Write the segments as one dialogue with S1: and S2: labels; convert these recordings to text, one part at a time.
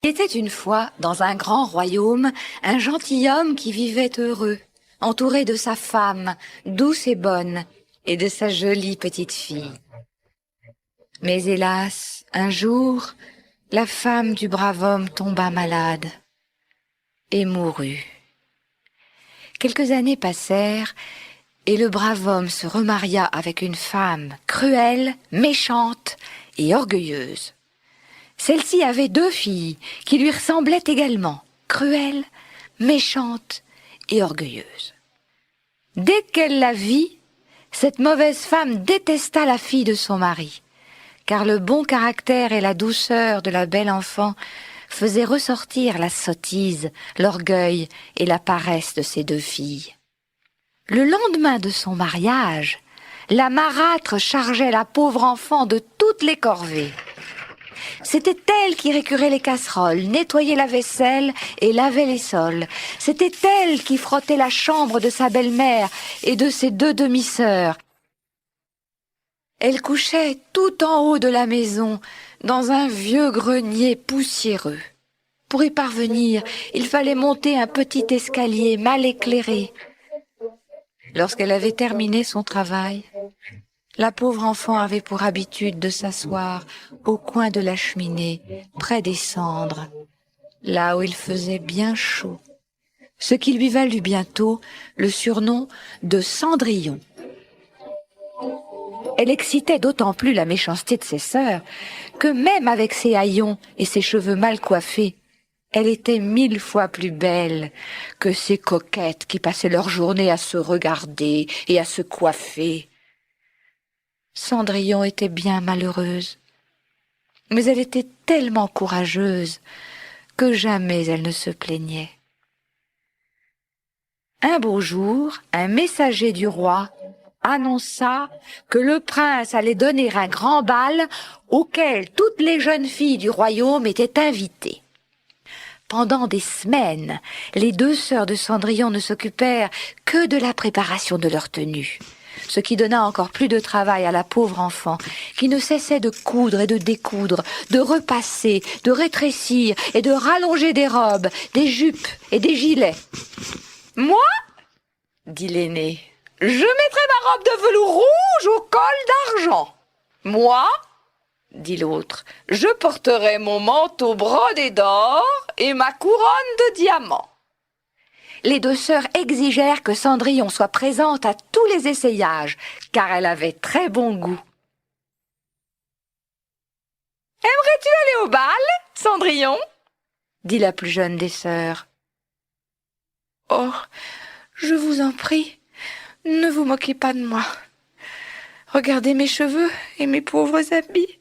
S1: Il était une fois, dans un grand royaume, un gentilhomme qui vivait heureux, entouré de sa femme, douce et bonne, et de sa jolie petite fille. Mais hélas, un jour, la femme du brave homme tomba malade et mourut. Quelques années passèrent, et le brave homme se remaria avec une femme cruelle, méchante et orgueilleuse. Celle-ci avait 2 filles qui lui ressemblaient également, cruelles, méchantes et orgueilleuses. Dès qu'elle la vit, cette mauvaise femme détesta la fille de son mari, car le bon caractère et la douceur de la belle enfant faisaient ressortir la sottise, l'orgueil et la paresse de ces 2 filles. Le lendemain de son mariage, la marâtre chargeait la pauvre enfant de toutes les corvées. C'était elle qui récurait les casseroles, nettoyait la vaisselle et lavait les sols. C'était elle qui frottait la chambre de sa belle-mère et de ses 2 demi-sœurs. Elle couchait tout en haut de la maison, dans un vieux grenier poussiéreux. Pour y parvenir, il fallait monter un petit escalier mal éclairé. Lorsqu'elle avait terminé son travail, la pauvre enfant avait pour habitude de s'asseoir au coin de la cheminée, près des cendres, là où il faisait bien chaud, ce qui lui valut bientôt le surnom de Cendrillon. Elle excitait d'autant plus la méchanceté de ses sœurs que même avec ses haillons et ses cheveux mal coiffés, elle était 1000 fois plus belle que ces coquettes qui passaient leur journée à se regarder et à se coiffer. Cendrillon était bien malheureuse, mais elle était tellement courageuse que jamais elle ne se plaignait. Un beau jour, un messager du roi annonça que le prince allait donner un grand bal auquel toutes les jeunes filles du royaume étaient invitées. Pendant des semaines, les 2 sœurs de Cendrillon ne s'occupèrent que de la préparation de leur tenue, ce qui donna encore plus de travail à la pauvre enfant, qui ne cessait de coudre et de découdre, de repasser, de rétrécir et de rallonger des robes, des jupes et des gilets. « Moi, dit l'aînée, je mettrai ma robe de velours rouge au col d'argent. Moi, dit l'autre, je porterai mon manteau brodé d'or et ma couronne de diamants. » Les 2 sœurs exigèrent que Cendrillon soit présente à tous les essayages, car elle avait très bon goût. « Aimerais-tu aller au bal, Cendrillon ?» dit la plus jeune des sœurs. « Oh, je vous en prie, ne vous moquez pas de moi. Regardez mes cheveux et mes pauvres habits. »«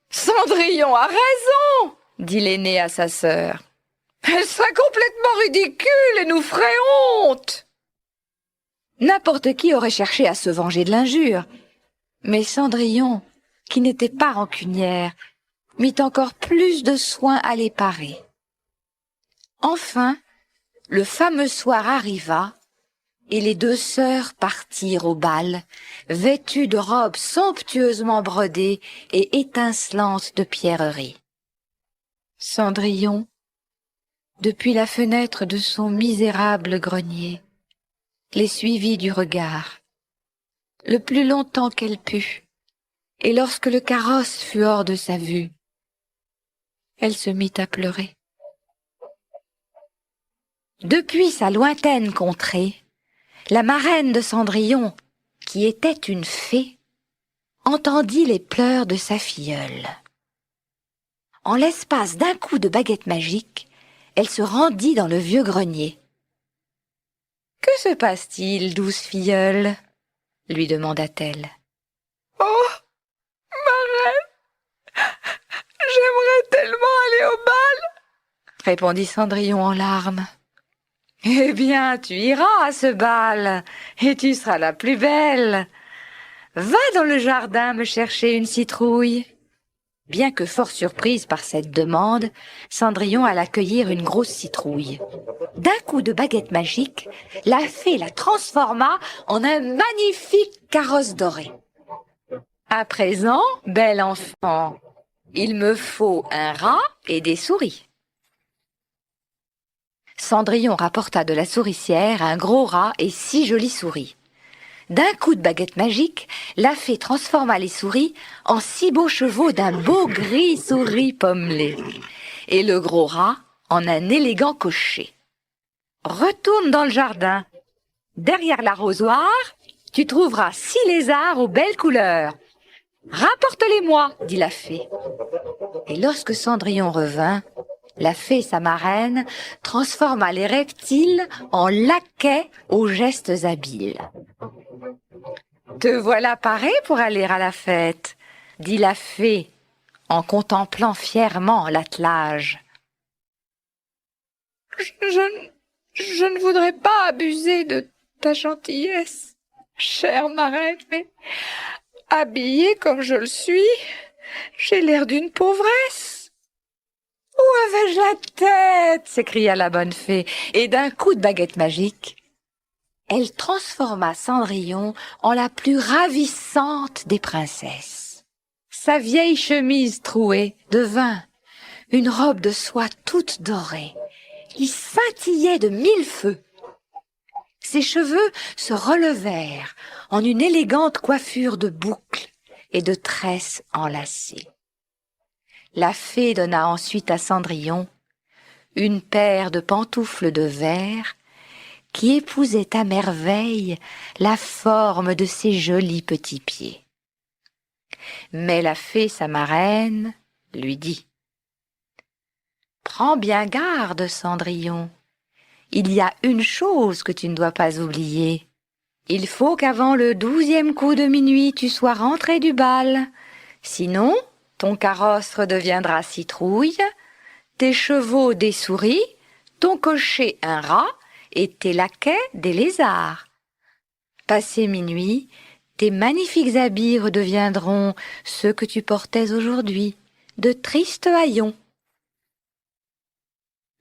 S1: Cendrillon a raison, » dit l'aînée à sa sœur. « Elle serait complètement ridicule et nous ferait honte. » N'importe qui aurait cherché à se venger de l'injure, mais Cendrillon, qui n'était pas rancunière, mit encore plus de soin à les parer. Enfin, le fameux soir arriva, et les 2 sœurs partirent au bal, vêtues de robes somptueusement brodées et étincelantes de pierreries. Cendrillon, depuis la fenêtre de son misérable grenier, les suivit du regard, le plus longtemps qu'elle put, et lorsque le carrosse fut hors de sa vue, elle se mit à pleurer. Depuis sa lointaine contrée, la marraine de Cendrillon, qui était une fée, entendit les pleurs de sa filleule. En l'espace d'un coup de baguette magique, elle se rendit dans le vieux grenier. « Que se passe-t-il, douce filleule ?» lui demanda-t-elle. « Oh, marraine, j'aimerais tellement aller au bal !» répondit Cendrillon en larmes. « Eh bien, tu iras à ce bal, et tu seras la plus belle. Va dans le jardin me chercher une citrouille. » Bien que fort surprise par cette demande, Cendrillon alla cueillir une grosse citrouille. D'un coup de baguette magique, la fée la transforma en un magnifique carrosse doré. « À présent, bel enfant, il me faut un rat et des souris. » Cendrillon rapporta de la souricière un gros rat et 6 jolies souris. D'un coup de baguette magique, la fée transforma les souris en 6 beaux chevaux d'un beau gris souris pommelé, et le gros rat en un élégant cocher. Retourne dans le jardin. Derrière l'arrosoir, tu trouveras 6 lézards aux belles couleurs. Rapporte-les-moi, dit la fée. Et lorsque Cendrillon revint, la fée, sa marraine, transforma les reptiles en laquais aux gestes habiles. « Te voilà paré pour aller à la fête, » dit la fée en contemplant fièrement l'attelage. Je ne voudrais pas abuser de ta gentillesse, chère marraine, mais habillée comme je le suis, j'ai l'air d'une pauvresse. « Où avais-je la tête ?» s'écria la bonne fée, et d'un coup de baguette magique, elle transforma Cendrillon en la plus ravissante des princesses. Sa vieille chemise trouée devint une robe de soie toute dorée. Il scintillait de 1000 feux. Ses cheveux se relevèrent en une élégante coiffure de boucles et de tresses enlacées. La fée donna ensuite à Cendrillon une paire de pantoufles de verre qui épousaient à merveille la forme de ses jolis petits pieds. Mais la fée, sa marraine, lui dit « Prends bien garde, Cendrillon. Il y a une chose que tu ne dois pas oublier. Il faut qu'avant le 12e coup de minuit, tu sois rentré du bal. Sinon, ton carrosse redeviendra citrouille, tes chevaux des souris, ton cocher un rat et tes laquais des lézards. Passé minuit, tes magnifiques habits redeviendront ceux que tu portais aujourd'hui, de tristes haillons. »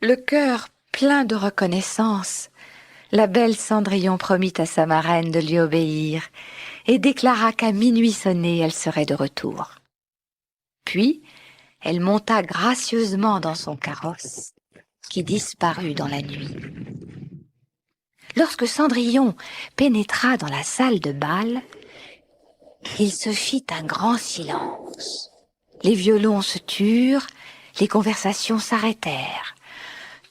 S1: Le cœur plein de reconnaissance, la belle Cendrillon promit à sa marraine de lui obéir et déclara qu'à minuit sonné, elle serait de retour. Puis, elle monta gracieusement dans son carrosse, qui disparut dans la nuit. Lorsque Cendrillon pénétra dans la salle de bal, il se fit un grand silence. Les violons se turent, les conversations s'arrêtèrent.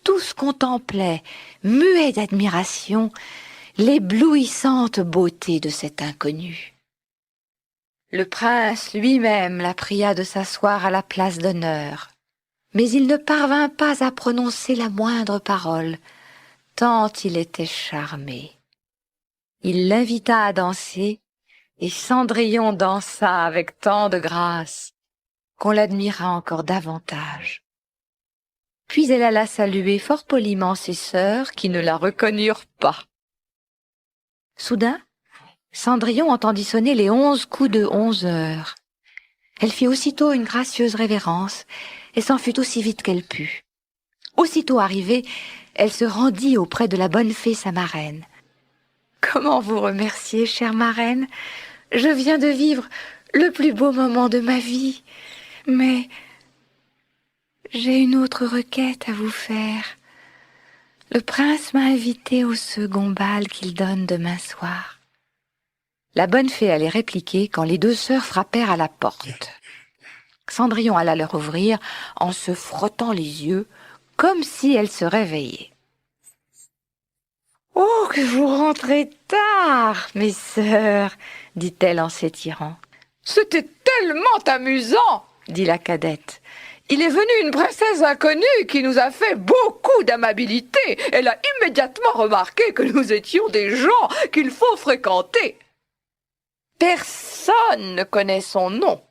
S1: Tous contemplaient, muets d'admiration, l'éblouissante beauté de cet inconnu. Le prince lui-même la pria de s'asseoir à la place d'honneur, mais il ne parvint pas à prononcer la moindre parole, tant il était charmé. Il l'invita à danser, et Cendrillon dansa avec tant de grâce qu'on l'admira encore davantage. Puis elle alla saluer fort poliment ses sœurs qui ne la reconnurent pas. Soudain, Cendrillon entendit sonner les 11 coups de 11 heures. Elle fit aussitôt une gracieuse révérence et s'en fut aussi vite qu'elle put. Aussitôt arrivée, elle se rendit auprès de la bonne fée, sa marraine. « Comment vous remercier, chère marraine? Je viens de vivre le plus beau moment de ma vie, mais j'ai une autre requête à vous faire. Le prince m'a invitée au second bal qu'il donne demain soir. » La bonne fée allait répliquer quand les 2 sœurs frappèrent à la porte. Cendrillon alla leur ouvrir en se frottant les yeux, comme si elle se réveillait. « Oh, que vous rentrez tard, mes sœurs !» dit-elle en s'étirant. « C'était tellement amusant !» dit la cadette. « Il est venu une princesse inconnue qui nous a fait beaucoup d'amabilité. Elle a immédiatement remarqué que nous étions des gens qu'il faut fréquenter. »« Personne ne connaît son nom, »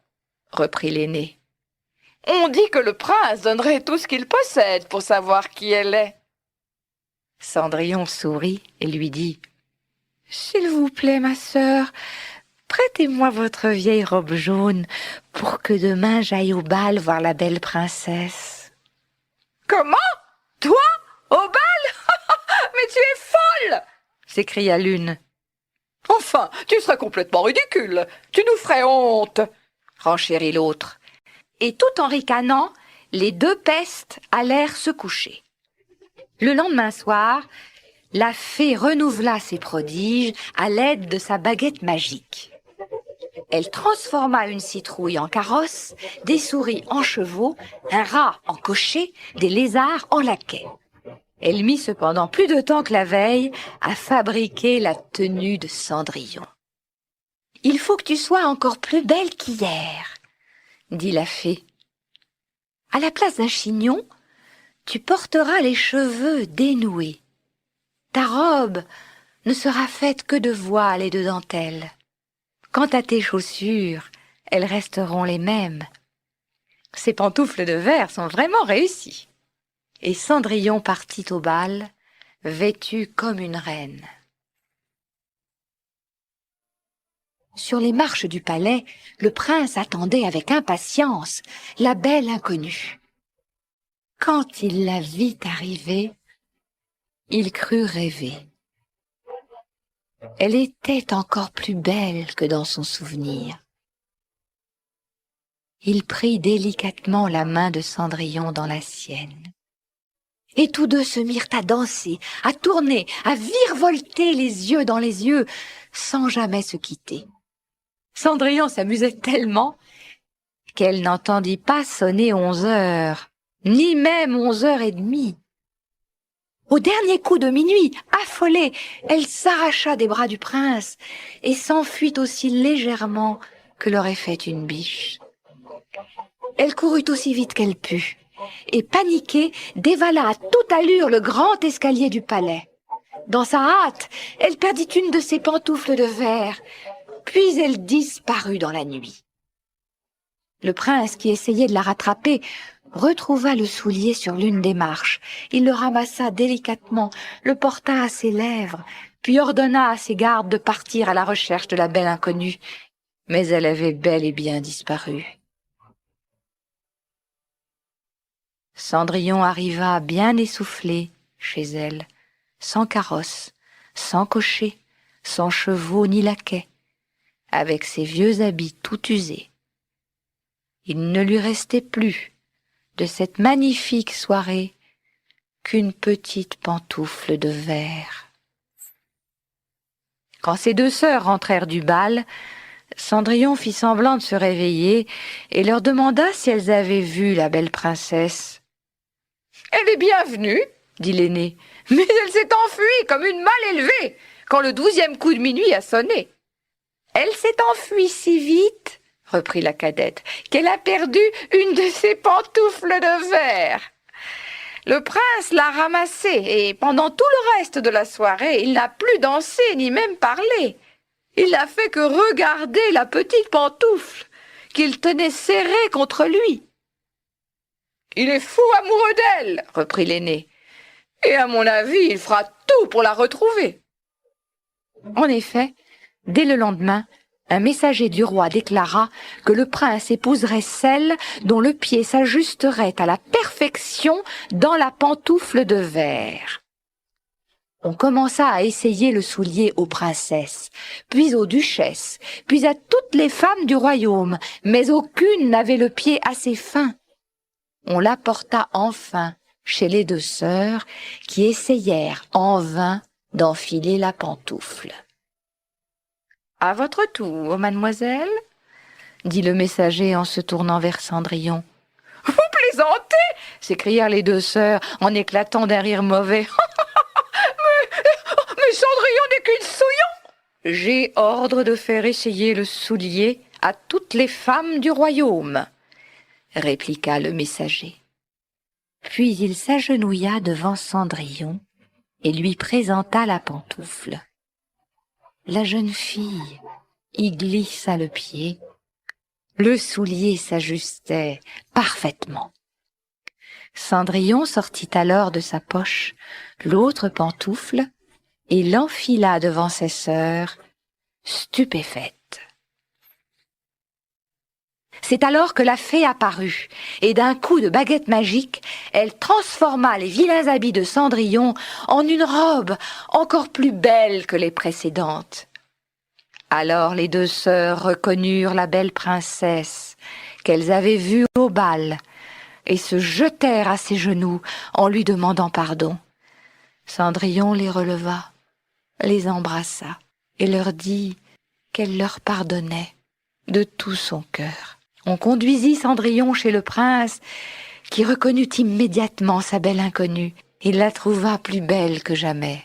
S1: reprit l'aînée. « On dit que le prince donnerait tout ce qu'il possède pour savoir qui elle est. » Cendrillon sourit et lui dit « S'il vous plaît, ma sœur, prêtez-moi votre vieille robe jaune pour que demain j'aille au bal voir la belle princesse. »« Comment? Toi? Au bal? Mais tu es folle !» s'écria l'une. « Enfin, tu serais complètement ridicule. Tu nous ferais honte !» renchérit l'autre. Et tout en ricanant, les 2 pestes allèrent se coucher. Le lendemain soir, la fée renouvela ses prodiges à l'aide de sa baguette magique. Elle transforma une citrouille en carrosse, des souris en chevaux, un rat en cocher, des lézards en laquais. Elle mit cependant plus de temps que la veille à fabriquer la tenue de Cendrillon. « Il faut que tu sois encore plus belle qu'hier, » dit la fée. « À la place d'un chignon, tu porteras les cheveux dénoués. Ta robe ne sera faite que de voiles et de dentelles. Quant à tes chaussures, elles resteront les mêmes. Ces pantoufles de verre sont vraiment réussies. » Et Cendrillon partit au bal, vêtue comme une reine. Sur les marches du palais, le prince attendait avec impatience la belle inconnue. Quand il la vit arriver, il crut rêver. Elle était encore plus belle que dans son souvenir. Il prit délicatement la main de Cendrillon dans la sienne. Et tous deux se mirent à danser, à tourner, à virevolter les yeux dans les yeux, sans jamais se quitter. Cendrillon s'amusait tellement qu'elle n'entendit pas sonner 11 heures, ni même 11h30. Au dernier coup de minuit, affolée, elle s'arracha des bras du prince et s'enfuit aussi légèrement que l'aurait fait une biche. Elle courut aussi vite qu'elle put et, paniquée, dévala à toute allure le grand escalier du palais. Dans sa hâte, elle perdit une de ses pantoufles de verre, puis elle disparut dans la nuit. Le prince, qui essayait de la rattraper, retrouva le soulier sur l'une des marches. Il le ramassa délicatement, le porta à ses lèvres, puis ordonna à ses gardes de partir à la recherche de la belle inconnue. Mais elle avait bel et bien disparu. Cendrillon arriva bien essoufflé chez elle, sans carrosse, sans cocher, sans chevaux ni laquais, avec ses vieux habits tout usés. Il ne lui restait plus de cette magnifique soirée qu'une petite pantoufle de verre. Quand ses deux sœurs rentrèrent du bal, Cendrillon fit semblant de se réveiller et leur demanda si elles avaient vu la belle princesse. « Elle est bienvenue, » dit l'aînée, « mais elle s'est enfuie comme une malle élevée quand le 12e coup de minuit a sonné. »« Elle s'est enfuie si vite, » reprit la cadette, « qu'elle a perdu une de ses pantoufles de verre. Le prince l'a ramassée et pendant tout le reste de la soirée, il n'a plus dansé ni même parlé. Il n'a fait que regarder la petite pantoufle qu'il tenait serrée contre lui. »« Il est fou amoureux d'elle, » reprit l'aîné, « et à mon avis, il fera tout pour la retrouver. » En effet, dès le lendemain, un messager du roi déclara que le prince épouserait celle dont le pied s'ajusterait à la perfection dans la pantoufle de verre. On commença à essayer le soulier aux princesses, puis aux duchesses, puis à toutes les femmes du royaume, mais aucune n'avait le pied assez fin. On l'apporta enfin chez les deux sœurs, qui essayèrent en vain d'enfiler la pantoufle. « À votre tour, mademoiselle, » dit le messager en se tournant vers Cendrillon. « Vous plaisantez » s'écrièrent les deux sœurs en éclatant d'un rire mauvais. Mais Cendrillon n'est qu'une souillon. J'ai ordre de faire essayer le soulier à toutes les femmes du royaume, répliqua le messager. Puis il s'agenouilla devant Cendrillon et lui présenta la pantoufle. La jeune fille y glissa le pied. Le soulier s'ajustait parfaitement. Cendrillon sortit alors de sa poche l'autre pantoufle et l'enfila devant ses sœurs, stupéfaites. C'est alors que la fée apparut, et d'un coup de baguette magique, elle transforma les vilains habits de Cendrillon en une robe encore plus belle que les précédentes. Alors les deux sœurs reconnurent la belle princesse qu'elles avaient vue au bal, et se jetèrent à ses genoux en lui demandant pardon. Cendrillon les releva, les embrassa et leur dit qu'elle leur pardonnait de tout son cœur. On conduisit Cendrillon chez le prince, qui reconnut immédiatement sa belle inconnue. Il la trouva plus belle que jamais,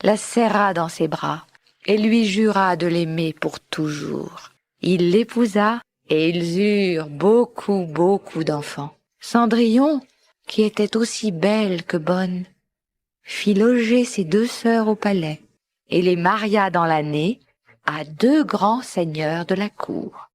S1: la serra dans ses bras et lui jura de l'aimer pour toujours. Il l'épousa et ils eurent beaucoup d'enfants. Cendrillon, qui était aussi belle que bonne, fit loger ses 2 sœurs au palais et les maria dans l'année à 2 grands seigneurs de la cour.